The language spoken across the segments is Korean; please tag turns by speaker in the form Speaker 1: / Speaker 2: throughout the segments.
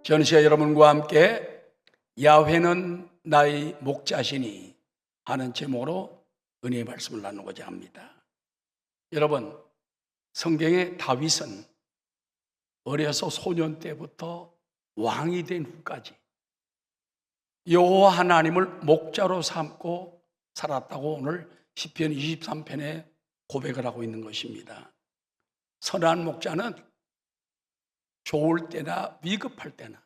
Speaker 1: 전시회 여러분과 함께 야훼는 나의 목자시니 하는 제목으로 은혜의 말씀을 나누고자 합니다. 여러분, 성경의 다윗은 어려서 소년 때부터 왕이 된 후까지 여호와 하나님을 목자로 삼고 살았다고 오늘 시편 23편에 고백을 하고 있는 것입니다. 선한 목자는 좋을 때나 위급할 때나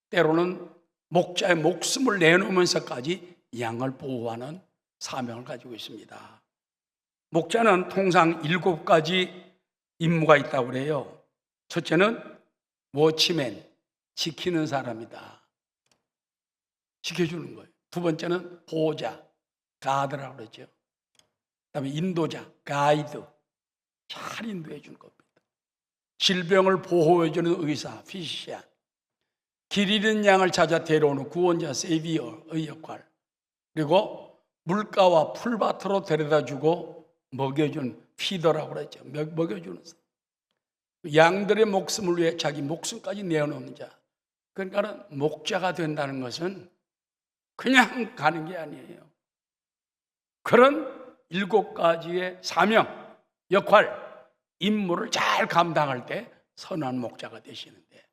Speaker 1: 때로는 목자의 목숨을 내놓으면서까지 양을 보호하는 사명을 가지고 있습니다. 목자는 통상 7가지 임무가 있다고 그래요. 첫째는 워치맨, 지키는 사람이다. 지켜주는 거예요. 두 번째는 보호자, 가드라고 그러죠. 그다음에 인도자, 가이드, 잘 인도해 주는 겁니다. 질병을 보호해 주는 의사, 피시안, 길 잃은 양을 찾아 데려오는 구원자, 세비어의 역할, 그리고 물가와 풀밭으로 데려다 주고 먹여주는 피더라고 그러죠. 먹여주는 사람. 양들의 목숨을 위해 자기 목숨까지 내어놓는 자. 그러니까 목자가 된다는 것은 그냥 가는 게 아니에요. 그런 7가지의 사명, 역할, 임무를 잘 감당할 때 선한 목자가 되시는데,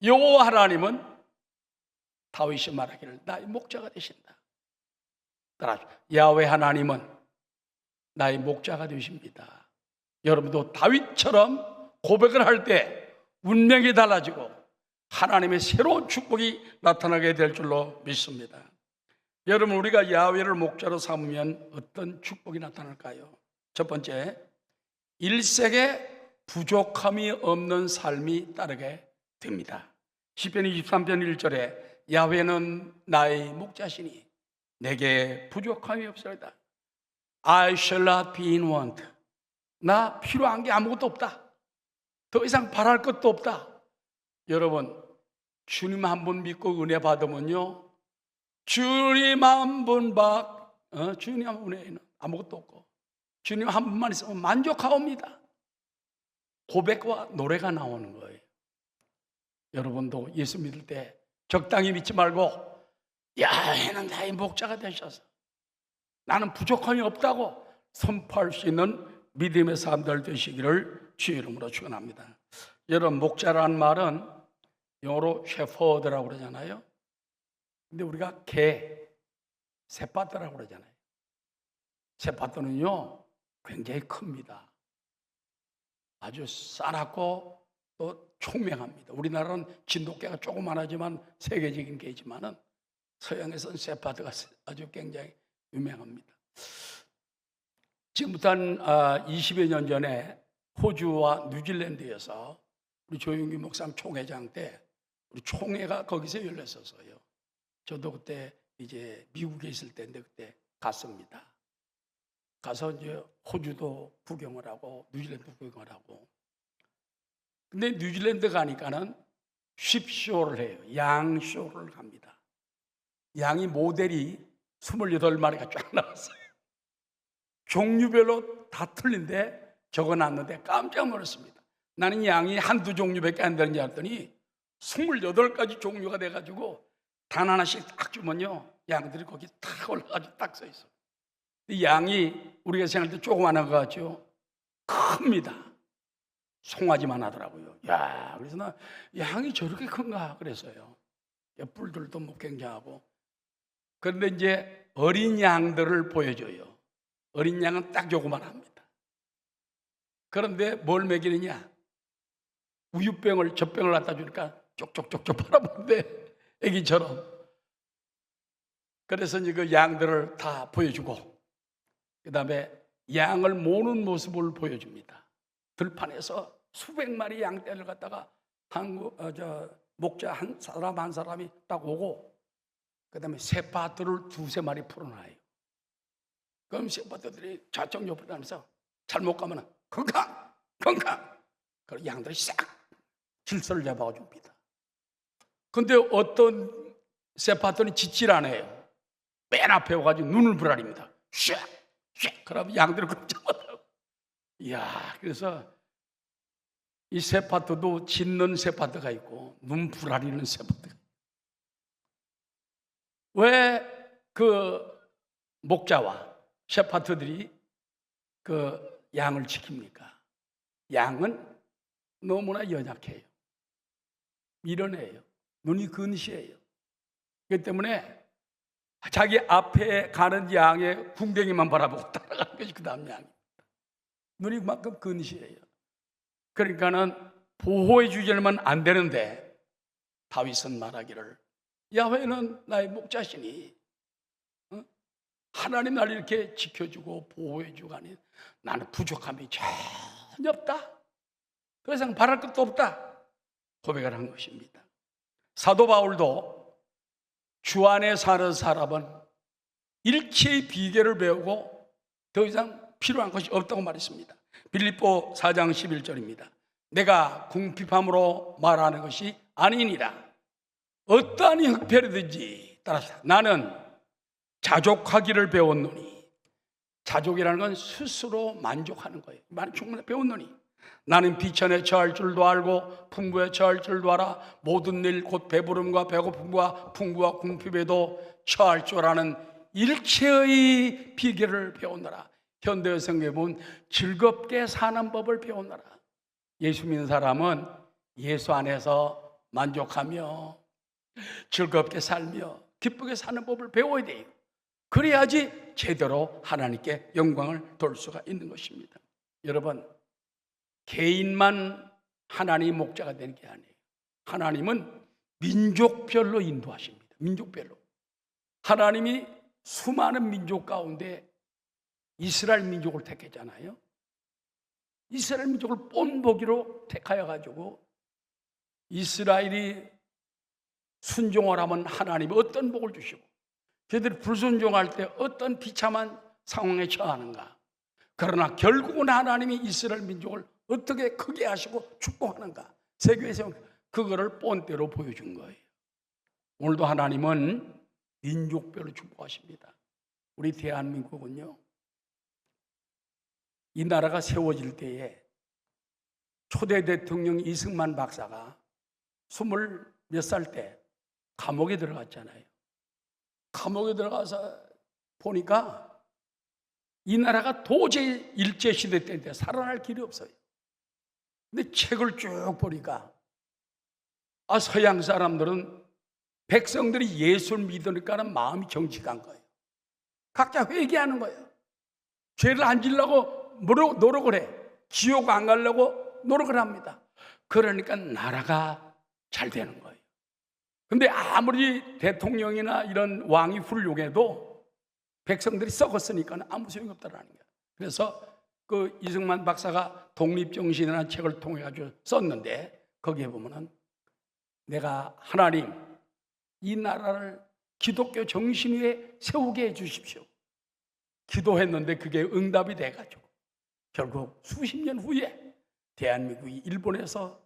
Speaker 1: 여호와 하나님은 다윗이 말하기를 나의 목자가 되신다. 따라서 야훼 하나님은 나의 목자가 되십니다. 여러분도 다윗처럼 고백을 할 때 운명이 달라지고 하나님의 새로운 축복이 나타나게 될 줄로 믿습니다. 여러분, 우리가 야훼를 목자로 삼으면 어떤 축복이 나타날까요? 첫 번째, 일색에 부족함이 없는 삶이 따르게 됩니다. 시편 23편 1절에 야훼는 나의 목자시니 내게 부족함이 없으리다. I shall not be in want. 나 필요한 게 아무것도 없다. 더 이상 바랄 것도 없다. 여러분, 주님 한 분 믿고 은혜 받으면요, 주님 한 분 주님 한 분에는 아무것도 없고 주님 한 분만 있으면 만족하옵니다. 고백과 노래가 나오는 거예요. 여러분도 예수 믿을 때 적당히 믿지 말고 야훼는 나의 목자가 되셔서 나는 부족함이 없다고 선포할 수 있는 믿음의 사람들 되시기를 주의 이름으로 축원합니다. 여러분, 목자라는 말은 영어로 셰퍼드라고 그러잖아요. 근데 우리가 세파드라고 그러잖아요. 세파드는요 굉장히 큽니다. 아주 싸납고 또 총명합니다. 우리나라는 진돗개가 조그만하지만 세계적인 개지만은 서양에서는 세파드가 아주 굉장히 유명합니다. 지금부터 한 20여 년 전에 호주와 뉴질랜드에서 우리 조용기 목사님 총회장 때 우리 총회가 거기서 열렸었어요. 저도 그때 이제 미국에 있을 때인데 그때 갔습니다. 가서 이제 호주도 구경을 하고 뉴질랜드 구경을 하고. 근데 뉴질랜드 가니까는 쉽쇼를 해요. 양쇼를 갑니다. 양이 모델이 28마리가 쫙 나왔어요. 종류별로 다 틀린데 적어놨는데 깜짝 놀랐습니다. 나는 양이 한두 종류밖에 안 되는 줄 알았더니 28가지 종류가 돼가지고 단 하나씩 딱 주면요, 양들이 거기 탁 올라가지고 딱 서 있어요. 양이 우리가 생각할 때 조그만한 것 같죠? 큽니다. 송아지만 하더라고요. 야, 그래서 나 양이 저렇게 큰가 그랬어요. 뿔들도 뭐 굉장하고. 그런데 이제 어린 양들을 보여줘요. 어린 양은 딱 조그만합니다. 그런데 뭘 먹이느냐? 우유병을, 젖병을 갖다 주니까 쪽쪽쪽쪽 팔아먹는데 애기처럼. 그래서 이제 그 양들을 다 보여주고 그 다음에 양을 모는 모습을 보여줍니다. 들판에서 수백 마리 양떼를 갖다가 목자 한 사람이 딱 오고 그 다음에 세파들을 2-3마리 풀어놔요. 그럼 세파들이 좌측 옆으로 다니면서 잘못 가면 건강! 그리고 양들이 싹 질서를 잡아줍니다. 근데 어떤 세파들은 짓질 않아요. 맨 앞에 와가지고 눈을 부라립니다. 샥! 그러면 양들을 꼼짝 못하고. 이야, 그래서 이 세파트도 짖는 세파트가 있고 눈 부라리는 세파트가 있고. 왜 그 목자와 세파트들이 그 양을 지킵니까? 양은 너무나 연약해요. 미련해요. 눈이 근시해요. 그렇기 때문에 자기 앞에 가는 양의 궁뎅이만 바라보고 따라가는 것이 그 다음 양입니다. 눈이 그만큼 근시해요. 그러니까는 보호해 주려면 안 되는데 다윗은 말하기를 야훼는 나의 목자시니 하나님 나를 이렇게 지켜주고 보호해 주고 하니 나는 부족함이 전혀 없다. 더 이상 바랄 것도 없다. 고백을 한 것입니다. 사도 바울도 주 안에 사는 사람은 일체의 비결을 배우고 더 이상 필요한 것이 없다고 말했습니다. 빌립보 4장 11절입니다. 내가 궁핍함으로 말하는 것이 아니니라. 어떠한 흑패이든지 따라서 나는 자족하기를 배웠노니. 자족이라는 건 스스로 만족하는 거예요. 많이 충분히 배웠노니 나는 비천에 처할 줄도 알고 풍부에 처할 줄도 알아 모든 일 곧 배부름과 배고픔과 풍부와 궁핍에도 처할 줄 아는 일체의 비결을 배웠노라. 현대의 성경에 보면 즐겁게 사는 법을 배웠노라. 예수 믿는 사람은 예수 안에서 만족하며 즐겁게 살며 기쁘게 사는 법을 배워야 돼요. 그래야지 제대로 하나님께 영광을 돌 수가 있는 것입니다. 여러분, 개인만 하나님의 목자가 되는 게 아니에요. 하나님은 민족별로 인도하십니다. 민족별로. 하나님이 수많은 민족 가운데 이스라엘 민족을 택했잖아요. 이스라엘 민족을 본보기로 택하여 가지고 이스라엘이 순종을 하면 하나님이 어떤 복을 주시고 저들이 불순종할 때 어떤 비참한 상황에 처하는가. 그러나 결국은 하나님이 이스라엘 민족을 어떻게 크게 하시고 축복하는가. 세계에서 그거를 본때로 보여준 거예요. 오늘도 하나님은 민족별로 축복하십니다. 우리 대한민국은요, 이 나라가 세워질 때에 초대 대통령 이승만 박사가 20몇 살 때 감옥에 들어갔잖아요. 감옥에 들어가서 보니까 이 나라가 도저히 일제시대 때인데 살아날 길이 없어요. 근데 책을 쭉 보니까 서양 사람들은 백성들이 예수를 믿으니까는 마음이 정직한 거예요. 각자 회개하는 거예요. 죄를 안 지려고 노력을 해. 지옥 안 가려고 노력을 합니다. 그러니까 나라가 잘 되는 거예요. 근데 아무리 대통령이나 이런 왕이 훌륭해도 백성들이 썩었으니까 아무 소용이 없다라는 거예요. 그래서 그 이승만 박사가 독립정신이라는 책을 통해 가지고 썼는데 거기에 보면은 내가 하나님 이 나라를 기독교 정신 위에 세우게 해 주십시오. 기도했는데 그게 응답이 돼가지고 결국 수십 년 후에 대한민국이 일본에서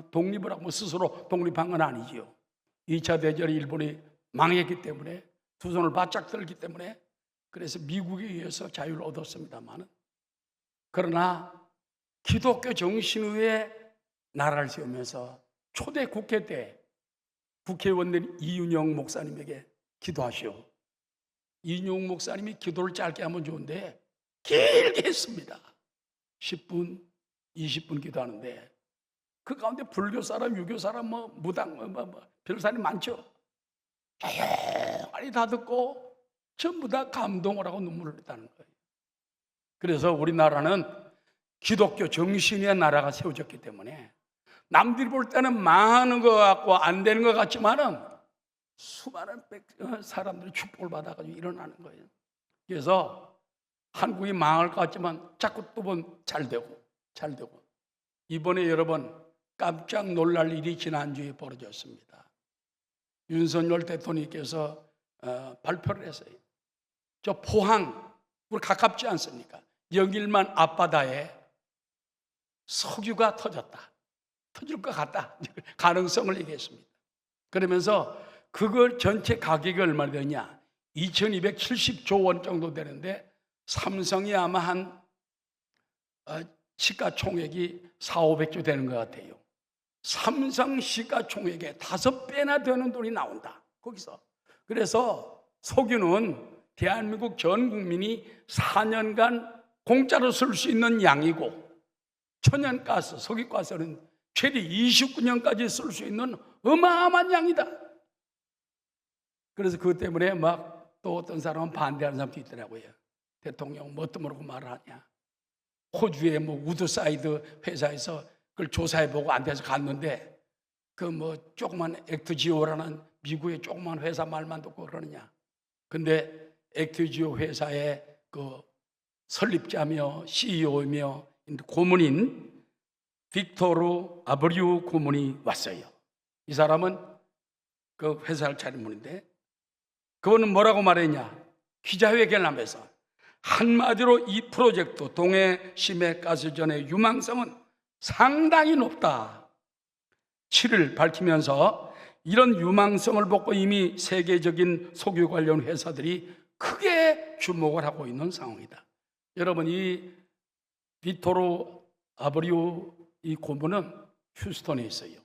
Speaker 1: 독립을 하고 스스로 독립한 건 아니지요. 2차 대전에 일본이 망했기 때문에 두 손을 바짝 들기 때문에 그래서 미국에 의해서 자유를 얻었습니다만 그러나 기독교 정신 위에 나라를 세우면서 초대 국회 때 국회의원들 이윤영 목사님에게 기도하시오. 이윤영 목사님이 기도를 짧게 하면 좋은데 길게 했습니다. 10분, 20분 기도하는데 그 가운데 불교 사람, 유교 사람, 무당, 별 사람이 많죠. 조용히 다 듣고 전부 다 감동을 하고 눈물을 흘렸다는 거예요. 그래서 우리나라는 기독교 정신의 나라가 세워졌기 때문에 남들이 볼 때는 망하는 것 같고 안 되는 것 같지만은 수많은 사람들이 축복을 받아가지고 일어나는 거예요. 그래서 한국이 망할 것 같지만 자꾸 또 보면 잘 되고 이번에 여러분 깜짝 놀랄 일이 지난주에 벌어졌습니다. 윤석열 대통령께서 발표를 했어요. 저 포항 우리 가깝지 않습니까? 영일만 앞바다에 석유가 터질 것 같다. 가능성을 얘기했습니다. 그러면서 그걸 전체 가격이 얼마나 되냐? 2270조 원 정도 되는데 삼성이 아마 한 시가총액이 4,500조 되는 것 같아요. 삼성 시가총액의 5배나 되는 돈이 나온다, 거기서. 그래서 석유는 대한민국 전 국민이 4년간 공짜로 쓸 수 있는 양이고, 천연가스, 석유가스는 최대 29년까지 쓸 수 있는 어마어마한 양이다. 그래서 그것 때문에 막 또 어떤 사람은 반대하는 사람도 있더라고요. 대통령 뭣도 모르고 말을 하냐. 호주의 뭐 우드사이드 회사에서 그걸 조사해보고 안 돼서 갔는데, 그 뭐 조그만 액트지오라는 미국의 조그만 회사 말만 듣고 그러느냐. 근데 액트지오 회사의 그 설립자며 CEO이며 고문인 빅토르 아브리우 고문이 왔어요. 이 사람은 그 회사를 차린 분인데, 그분은 뭐라고 말했냐. 기자회견을 하면서 한마디로 이 프로젝트 동해 심해 가스전의 유망성은 상당히 높다 7을 밝히면서, 이런 유망성을 보고 이미 세계적인 석유 관련 회사들이 크게 주목을 하고 있는 상황이다. 여러분, 이 빅토르 아브리우 이 고문은 휴스턴에 있어요.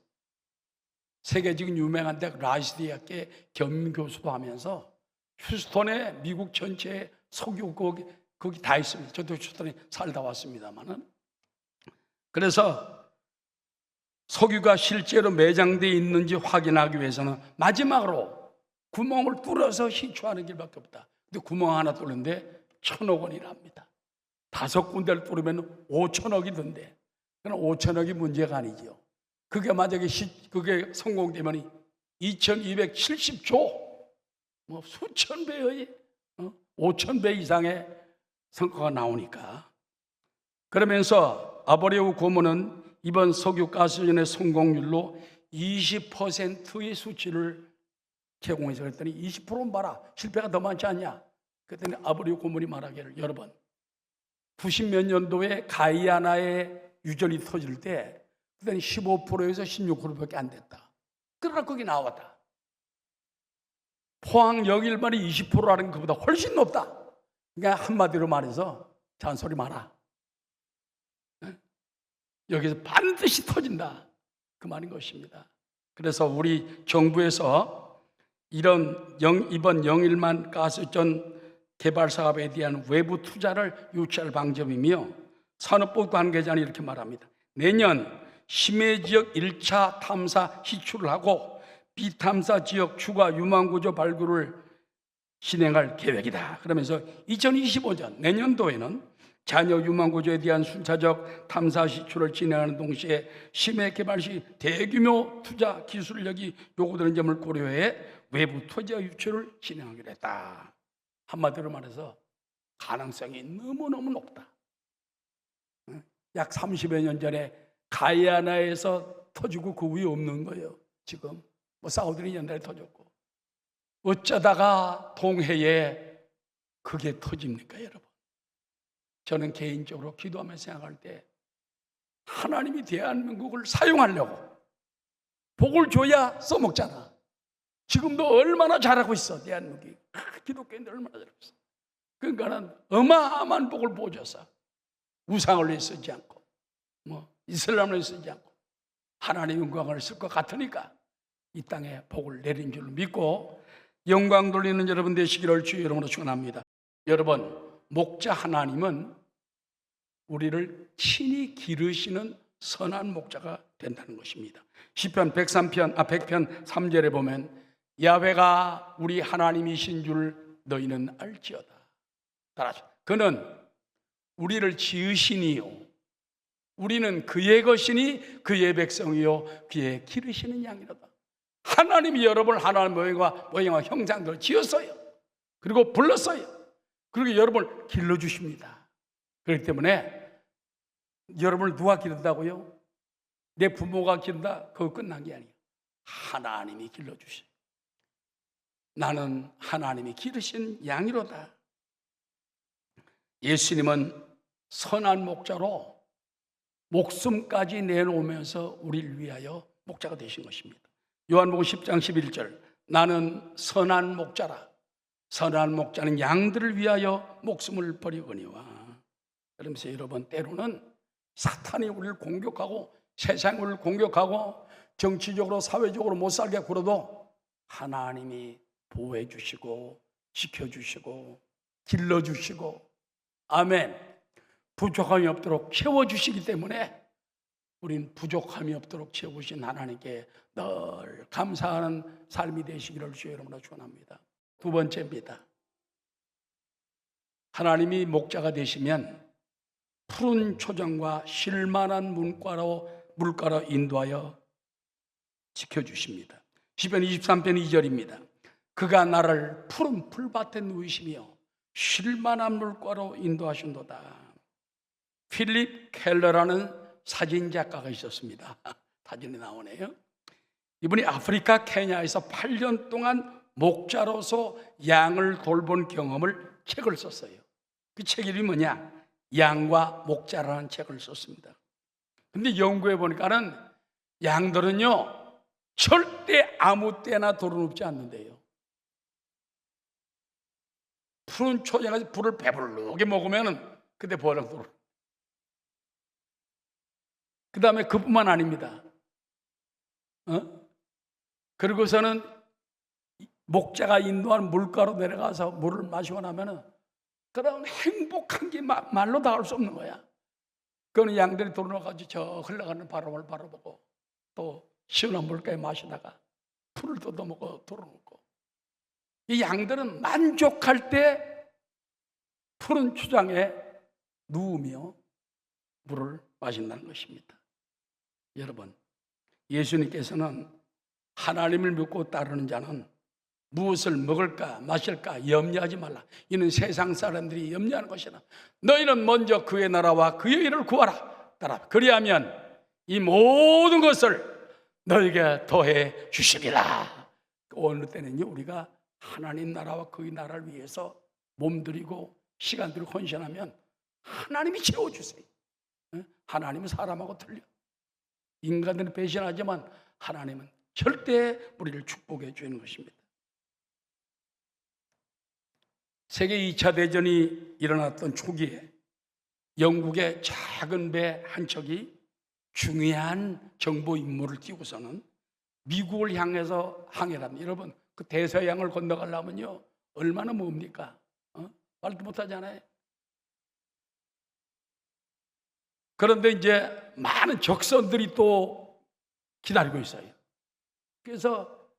Speaker 1: 세계적인 유명한 대학 라이스 대학의 겸임교수도 하면서 휴스턴에 미국 전체 석유 거기 다 있습니다. 저도 휴스턴에 살다 왔습니다만은. 그래서 석유가 실제로 매장되어 있는지 확인하기 위해서는 마지막으로 구멍을 뚫어서 시추하는 길밖에 없다. 근데 구멍 하나 뚫는데 1,000억 원이랍니다. 5군데를 뚫으면 5천억이 든대. 그럼 5천억이 문제가 아니죠. 그게 만약에 그게 성공되면 2,270조, 뭐 수천 배의 5천 배 이상의 성과가 나오니까. 그러면서 아브리우 고문은 이번 석유가스전의 성공률로 20%의 수치를 제공해서 그랬더니 20%는 봐라, 실패가 더 많지 않냐. 그랬더니 아브리우 고문이 말하기를, 여러분 90몇 년도에 가이아나의 유전이 터질 때 그때는 15%에서 16%밖에 안 됐다. 그러나 거기 나왔다. 포항 여길만이 20%라는 것보다 훨씬 높다. 그러니까 한마디로 말해서 잔소리 마라. 여기서 반드시 터진다, 그 말인 것입니다. 그래서 우리 정부에서 이번 영일만 가스전 개발 사업에 대한 외부 투자를 유치할 방침이며, 산업부 관계자는 이렇게 말합니다. 내년 심해 지역 1차 탐사 시추를 하고 비탐사 지역 추가 유망구조 발굴을 진행할 계획이다. 그러면서 2025년 내년도에는 잔여 유망구조에 대한 순차적 탐사 시추를 진행하는 동시에 심해 개발 시 대규모 투자 기술력이 요구되는 점을 고려해 외부 투자 유치를 진행하기로 했다. 한마디로 말해서 가능성이 너무너무 높다. 약 30여 년 전에 가이아나에서 터지고 그 위에 없는 거예요. 지금 뭐 사우디는 옛날에 터졌고, 어쩌다가 동해에 그게 터집니까, 여러분? 저는 개인적으로 기도하면서 생각할 때 하나님이 대한민국을 사용하려고 복을 줘야 써먹잖아. 지금도 얼마나 잘하고 있어, 대한민국이. 기독교인들 얼마나 잘하고 있어. 그러니까는 어마어마한 복을 부어줘서 우상을 위해 쓰지 않고 뭐 이슬람을 위해 쓰지 않고 하나님의 영광을 쓸 것 같으니까 이 땅에 복을 내린 줄 믿고 영광 돌리는 여러분 되시기를 주의 이름으로 축원합니다. 여러분, 목자 하나님은 우리를 친히 기르시는 선한 목자가 된다는 것입니다. 시편 100편 3절에 보면 야훼가 우리 하나님이신 줄 너희는 알지어다. 따라서 그는 우리를 지으시니요, 우리는 그의 것이니 그의 백성이요 그의 기르시는 양이로다. 하나님이 여러분을 하나님의 모양과 형상대로 지었어요. 그리고 불렀어요. 그리고 여러분을 길러주십니다. 그렇기 때문에 여러분을 누가 기른다고요? 내 부모가 기른다? 그거 끝난 게 아니에요. 하나님이 길러주셔요. 나는 하나님이 기르신 양이로다. 예수님은 선한 목자로 목숨까지 내놓으면서 우리를 위하여 목자가 되신 것입니다. 요한복음 10장 11절, 나는 선한 목자라. 선한 목자는 양들을 위하여 목숨을 버리거니와. 그러면서 여러분, 때로는 사탄이 우리를 공격하고 세상이 우리를 공격하고 정치적으로 사회적으로 못 살게 굴어도 하나님이 보호해 주시고 지켜주시고 길러주시고 아멘, 부족함이 없도록 채워주시기 때문에 우린 부족함이 없도록 채우신 하나님께 늘 감사하는 삶이 되시기를 주의 이름으로 축원합니다. 두 번째입니다. 하나님이 목자가 되시면 푸른 초장과 쉴만한 물가로 인도하여 지켜주십니다. 시편 23편 2절입니다. 그가 나를 푸른 풀밭에 누이시며 쉴만한 물가로 인도하신도다. 필립 켈러라는 사진작가가 있었습니다. 사진이 나오네요. 이분이 아프리카 케냐에서 8년 동안 목자로서 양을 돌본 경험을 책을 썼어요. 그 책 이름이 뭐냐? 양과 목자라는 책을 썼습니다. 근데 연구해 보니까는 양들은요 절대 아무 때나 돌을 눕지 않는데요. 푸른 초장에서 불을 배부르게 먹으면은 그때 버럭 돌을. 그 다음에 그뿐만 아닙니다. 그리고서는 목자가 인도한 물가로 내려가서 물을 마시고 나면은 그런 행복한 게 말로 다 할 수 없는 거야. 그거는 양들이 돌아가지고 저 흘러가는 바람을 바라보고 또 시원한 물가에 마시다가 풀을 뜯어먹고 돌아놓고, 이 양들은 만족할 때 푸른 초장에 누우며 물을 마신다는 것입니다. 여러분, 예수님께서는 하나님을 믿고 따르는 자는 무엇을 먹을까 마실까 염려하지 말라. 이는 세상 사람들이 염려하는 것이라. 너희는 먼저 그의 나라와 그의 일을 구하라. 따라 그리하면 이 모든 것을 너희에게 더해 주시리라. 어느 때는요 우리가 하나님 나라와 그의 나라를 위해서 몸들이고 시간들을 헌신하면 하나님이 채워주세요. 하나님은 사람하고 틀려. 인간들은 배신하지만 하나님은 절대 우리를 축복해 주는 것입니다. 세계 2차 대전이 일어났던 초기에 영국의 작은 배 한 척이 중요한 정보 임무를 띄고서는 미국을 향해서 항해를 합니다. 여러분, 그 대서양을 건너가려면요 얼마나 멉니까? 말도 못하잖아요. 그런데 이제 많은 적선들이 또 기다리고 있어요. 그래서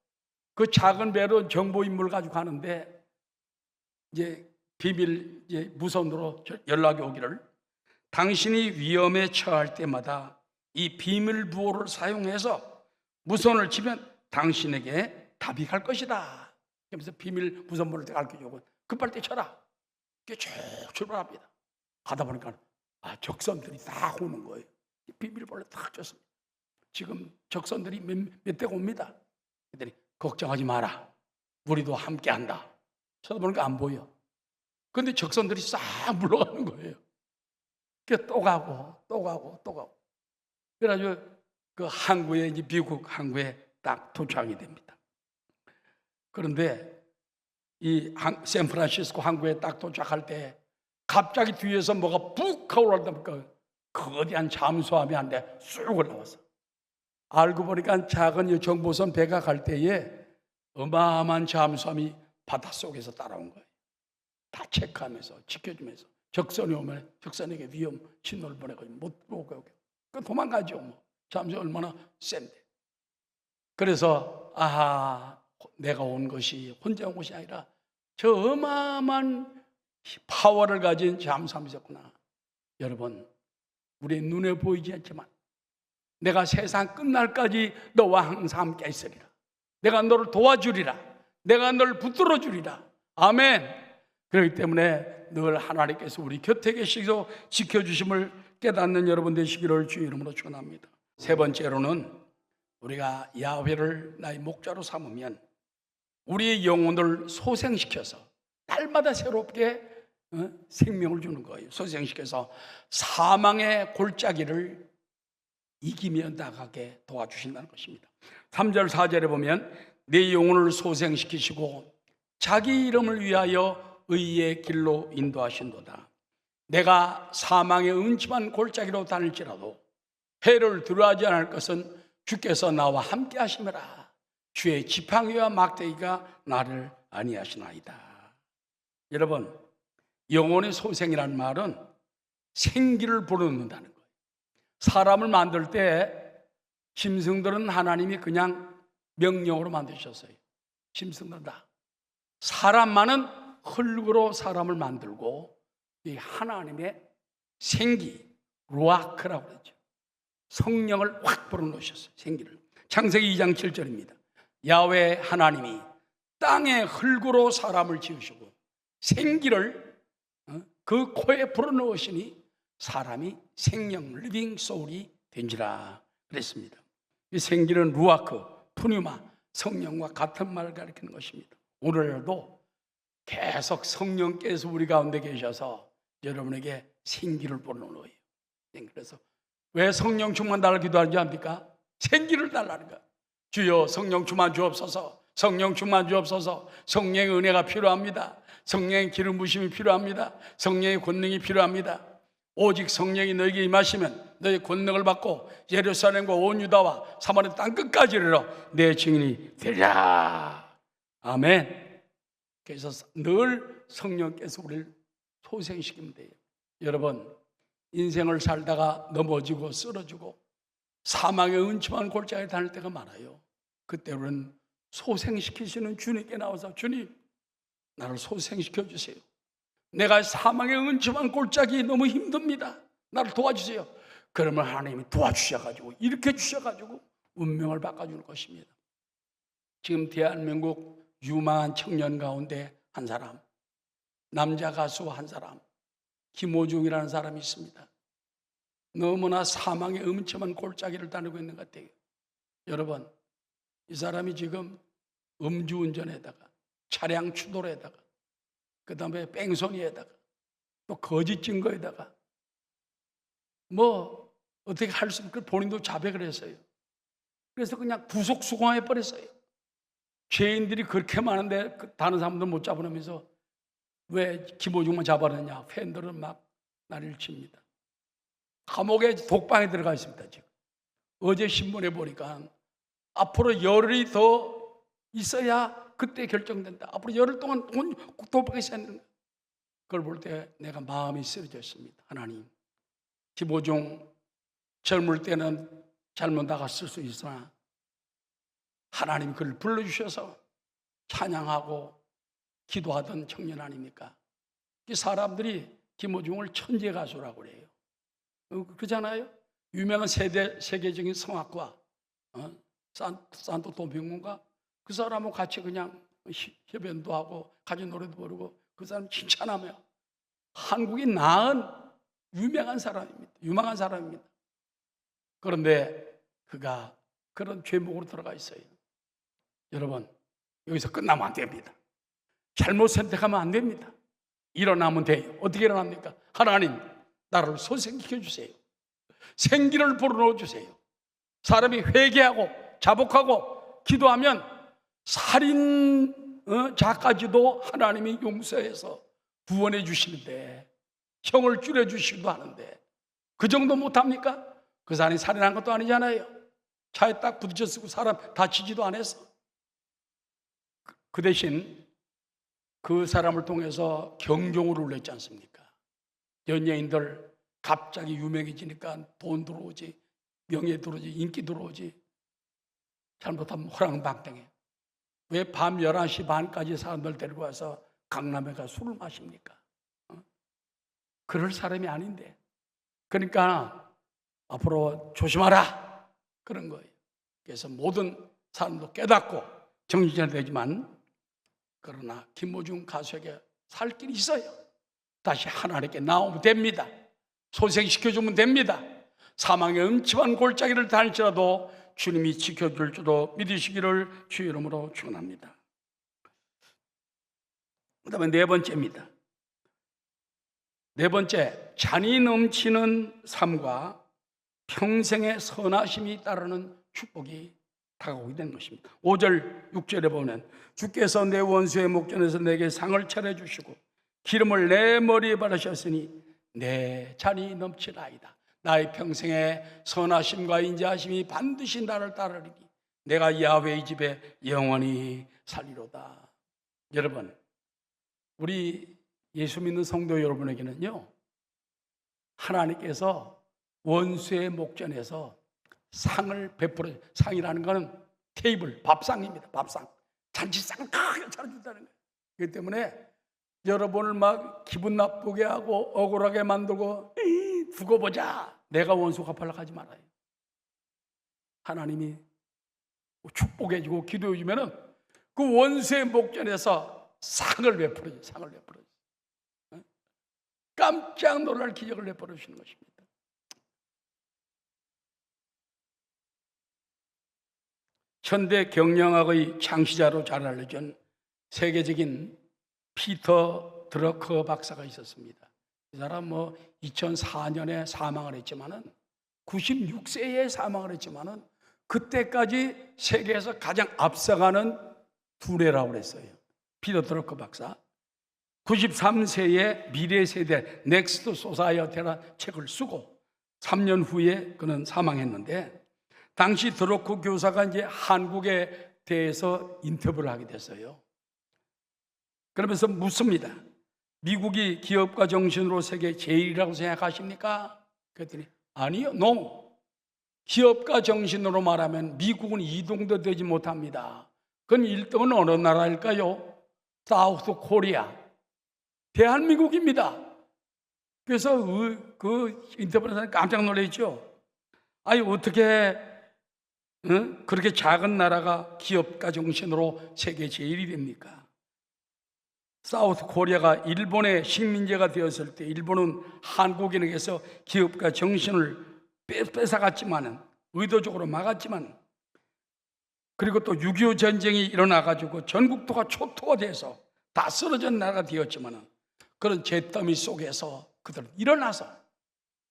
Speaker 1: 그 작은 배로 정보 임무를 가지고 가는데 이제 비밀 무선으로 연락이 오기를, 당신이 위험에 처할 때마다 이 비밀 부호를 사용해서 무선을 치면 당신에게 답이 갈 것이다. 그러면서 비밀 무선번호를 가르쳐주고 급할 때 쳐라. 이렇게 쭉 출발합니다. 가다 보니까 적선들이 다 오는 거예요. 비밀번호를 딱 쳤습니다. 지금 적선들이 몇 대가 옵니다. 그랬더니 걱정하지 마라. 우리도 함께한다. 쳐다보니까 안 보여. 그런데 적선들이 싹 물러가는 거예요. 그래서 또 가고 또 가고 또 가고. 그래가지고 그 항구에, 이제 미국 항구에 딱 도착이 됩니다. 그런데 이 샌프란시스코 항구에 딱 도착할 때 갑자기 뒤에서 뭐가 푹 하고 올라오니까 거대한 잠수함이 한 대 쑥 올라왔어. 알고 보니까 작은 정보선 배가 갈 때에 어마어마한 잠수함이 바닷속에서 따라온 거예요. 다 체크하면서 지켜주면서 적선이 오면 적선에게 위험 신호를 보내가지고 못 오게. 그 도망가죠. 뭐 잠수함이 얼마나 센데. 그래서 내가 온 것이 혼자 온 것이 아니라 저 어마어마한 파워를 가진 잠수함이 있었구나. 여러분, 우리의 눈에 보이지 않지만 내가 세상 끝날까지 너와 항상 함께 있으리라. 내가 너를 도와주리라. 내가 너를 붙들어 주리라. 아멘. 그렇기 때문에 늘 하나님께서 우리 곁에 계시고 지켜주심을 깨닫는 여러분 되시기를 주의 이름으로 축원합니다. 세 번째로는 우리가 야훼를 나의 목자로 삼으면 우리의 영혼을 소생시켜서 날마다 새롭게 생명을 주는 거예요. 소생시켜서 사망의 골짜기를 이기며 나가게 도와주신다는 것입니다. 3절 4절에 보면 내 영혼을 소생시키시고 자기 이름을 위하여 의의 길로 인도하신도다. 내가 사망의 음침한 골짜기로 다닐지라도 해를 두려워하지 않을 것은 주께서 나와 함께 하심이라. 주의 지팡이와 막대기가 나를 안위하시나이다. 여러분, 영혼의 소생이라는 말은 생기를 불어넣는다는 거예요. 사람을 만들 때 짐승들은 하나님이 그냥 명령으로 만드셨어요. 짐승들은 다. 사람만은 흙으로 사람을 만들고 이 하나님의 생기, 루아크라고 그러죠. 성령을 확 불어넣으셨어요. 생기를. 창세기 2장 7절입니다. 야훼 하나님이 땅의 흙으로 사람을 지으시고 생기를 그 코에 불어넣으시니 사람이 생명, 리빙 소울이 된지라 그랬습니다. 이 생기는 루아크, 푸뉴마, 성령과 같은 말을 가리키는 것입니다. 오늘도 계속 성령께서 우리 가운데 계셔서 여러분에게 생기를 불어넣어요. 그래서 왜 성령 충만 달라고 기도하는지 압니까? 생기를 달라는 거야. 주여 성령 충만 주옵소서. 성령 충만 주옵소서. 성령의 은혜가 필요합니다. 성령의 기름 부심이 필요합니다. 성령의 권능이 필요합니다. 오직 성령이 너에게 임하시면 너의 권능을 받고 예루살렘과 온 유다와 사마리아 땅 끝까지 이르러 내 증인이 되리라. 아멘. 그래서 늘 성령께서 우리를 소생시키면 돼요. 여러분, 인생을 살다가 넘어지고 쓰러지고 사망의 음침한 골짜기에 다닐 때가 많아요. 그때 우리는 소생시키시는 주님께 나와서 주님, 나를 소생시켜 주세요. 내가 사망의 음침한 골짜기 너무 힘듭니다. 나를 도와주세요. 그러면 하나님이 도와주셔가지고 일으켜 주셔가지고 운명을 바꿔주는 것입니다. 지금 대한민국 유망한 청년 가운데 한 사람, 남자 가수 한 사람, 김호중이라는 사람이 있습니다. 너무나 사망의 음침한 골짜기를 다니고 있는 것 같아요. 여러분, 이 사람이 지금 음주운전에다가 차량 추돌에다가 그 다음에 뺑소니에다가 또 거짓 증거에다가 뭐 어떻게 할 수 없고 본인도 자백을 했어요. 그래서 그냥 구속 수감해 버렸어요. 죄인들이 그렇게 많은데 다른 사람들 못 잡아내면서 왜 김호중만 잡아냈냐? 팬들은 막 난리를 칩니다. 감옥에 독방에 들어가 있습니다. 지금 어제 신문에 보니까 앞으로 열흘이 더 있어야 그때 결정된다. 앞으로 열흘 동안 독방에 있어야 된다. 그걸 볼 때 내가 마음이 쓰러졌습니다. 하나님, 김호중 젊을 때는 잘못 나갔을 수 있으나 하나님 그를 불러주셔서 찬양하고 기도하던 청년 아닙니까? 이 사람들이 김호중을 천재 가수라고 그래요. 그렇잖아요? 유명한 세계적인 성악가 산토 도밍고인가? 그 사람하고 같이 그냥 협연도 하고 같이 노래도 부르고 그 사람 칭찬하며 한국이 낳은 유명한 사람입니다. 그런데 그가 그런 죄목으로 들어가 있어요. 여러분, 여기서 끝나면 안 됩니다. 잘못 선택하면 안 됩니다. 일어나면 돼요. 어떻게 일어납니까? 하나님, 나를 소생시켜 주세요. 생기를 불어넣어 주세요. 사람이 회개하고 자복하고 기도하면 살인자까지도 하나님이 용서해서 구원해 주시는데, 형을 줄여 주시기도 하는데 그 정도 못합니까? 그 사람이 살인한 것도 아니잖아요. 차에 딱 부딪혔고 사람 다치지도 않았어. 그 대신 그 사람을 통해서 경종을 울렸지 않습니까? 연예인들 갑자기 유명해지니까 돈 들어오지, 명예 들어오지, 인기 들어오지. 잘못하면 호랑방탕해. 왜 밤 11시 반까지 사람들 데리고 와서 강남에 가 술을 마십니까? 그럴 사람이 아닌데. 그러니까 앞으로 조심하라, 그런 거예요. 그래서 모든 사람도 깨닫고 정신차려야 되지만, 그러나 김호중 가수에게 살 길이 있어요. 다시 하나님께 나오면 됩니다. 소생시켜주면 됩니다. 사망의 음침한 골짜기를 다닐지라도 주님이 지켜줄 줄로 믿으시기를 주의 이름으로 축원합니다. 그 다음에 네 번째입니다. 네 번째, 잔이 넘치는 삶과 평생의 선하심이 따르는 축복이 다가오게 된 것입니다. 5절 6절에 보면 주께서 내 원수의 목전에서 내게 상을 차려주시고 기름을 내 머리에 바르셨으니 내 잔이 넘치나이다. 나의 평생에 선하심과 인자하심이 반드시 나를 따르리니 내가 야훼의 집에 영원히 살리로다. 여러분, 우리 예수 믿는 성도 여러분에게는요, 하나님께서 원수의 목전에서 상을 베풀어, 상이라는 것은 테이블, 밥상입니다. 밥상. 잔치상을 크게 차려준다는 거예요. 그렇기 때문에 여러분을 막 기분 나쁘게 하고 억울하게 만들고 두고 보자, 내가 원수 갚으려고 하지 말아요. 하나님이 축복해 주고 기도해 주면은 그 원수의 목전에서 상을 베풀어줘요. 상을 베풀어줘요. 깜짝 놀랄 기적을 베풀어 주시는 것입니다. 현대 경영학의 창시자로 잘 알려진 세계적인 피터 드러커 박사가 있었습니다. 이 사람 2004년에 사망을 했지만은 96세에 사망을 했지만은 그때까지 세계에서 가장 앞서가는 두뇌라고 그랬어요. 피터 드러커 박사. 93세에 미래 세대 넥스트 소사이어티라는 책을 쓰고 3년 후에 그는 사망했는데, 당시 드러커 교사가 이제 한국에 대해서 인터뷰를 하게 됐어요. 그러면서 묻습니다. 미국이 기업가 정신으로 세계 제일이라고 생각하십니까? 그랬더니 아니요, no. 기업가 정신으로 말하면 미국은 2등도 되지 못합니다. 그건 1등은 어느 나라일까요? 사우스 코리아, 대한민국입니다. 그래서 그 인터뷰에서 깜짝 놀랐죠. 아니, 어떻게 그렇게 작은 나라가 기업가 정신으로 세계 제일이 됩니까? 사우스 코리아가 일본의 식민지가 되었을 때 일본은 한국인에게서 기업가 정신을 뺏어갔지만은, 의도적으로 막았지만, 그리고 또 6.25 전쟁이 일어나가지고 전국토가 초토화 돼서 다 쓰러진 나라가 되었지만은, 그런 잿더미 속에서 그들은 일어나서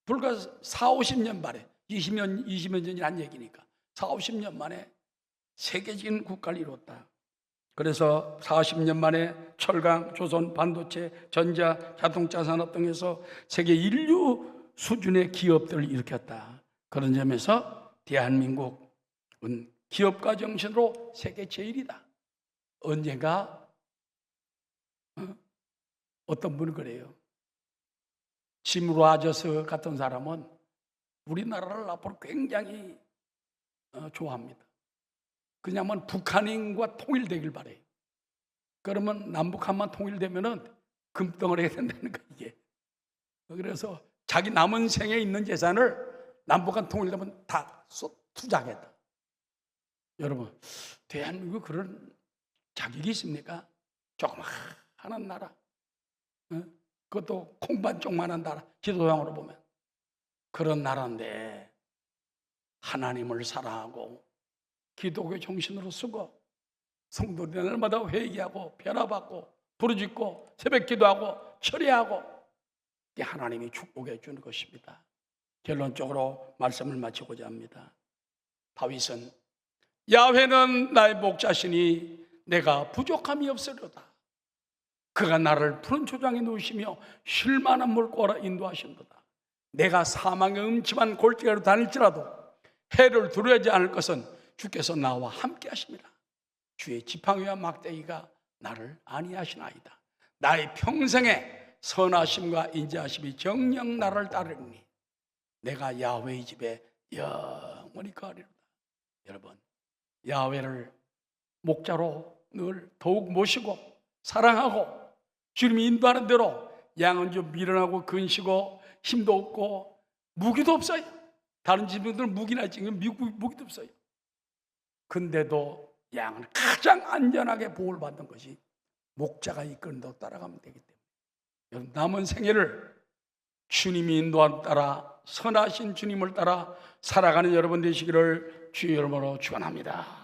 Speaker 1: 불과 40-50년 만에, 20년 전이 한 얘기니까 40-50년 만에 세계적인 국가를 이뤘다. 그래서 40년 만에 철강, 조선, 반도체, 전자, 자동차 산업 등에서 세계 인류 수준의 기업들을 일으켰다. 그런 점에서 대한민국은 기업가 정신으로 세계 제일이다. 언젠가 어떤 분은 그래요. 짐 로저스 같은 사람은 우리나라를 앞으로 굉장히 좋아합니다. 그냥만 북한인과 통일되길 바래요. 그러면 남북한만 통일되면은 금덩어리가 된다는 거예요, 이게. 그래서 자기 남은 생에 있는 재산을 남북한 통일되면 다 투자하겠다. 여러분, 대한민국 그런 자격이 있습니까? 조그마한 나라, 그것도 콩반쪽만한 나라, 지도상으로 보면 그런 나라인데 하나님을 사랑하고 기독교 정신으로 쓰고 성도들 날마다 회개하고 변화받고 부르짖고 새벽 기도하고 철회하고, 이게 하나님이 축복해 주는 것입니다. 결론적으로 말씀을 마치고자 합니다. 다윗은 야훼는 나의 목자시니 내가 부족함이 없으려다. 그가 나를 푸른 초장에 놓으시며 쉴 만한 물가로 인도하신도다. 내가 사망의 음침한 골짜기로 다닐지라도 해를 두려워하지 않을 것은 주께서 나와 함께 하십니다. 주의 지팡이와 막대기가 나를 안위하시나이다. 나의 평생에 선하심과 인자하심이 정녕 나를 따르니 내가 야훼의 집에 영원히 거하리로다. 여러분, 야훼를 목자로 늘 더욱 모시고 사랑하고 주님이 인도하는 대로 양은 좀 미련하고 근시고 힘도 없고 무기도 없어요. 다른 집들은 무기나 지금 무기도 없어요. 근데도 양은 가장 안전하게 보호를 받는 것이 목자가 이끄는 대로 따라가면 되기 때문에 남은 생애를 주님이 인도한 따라 선하신 주님을 따라 살아가는 여러분 되시기를 주의 이름으로 축원합니다.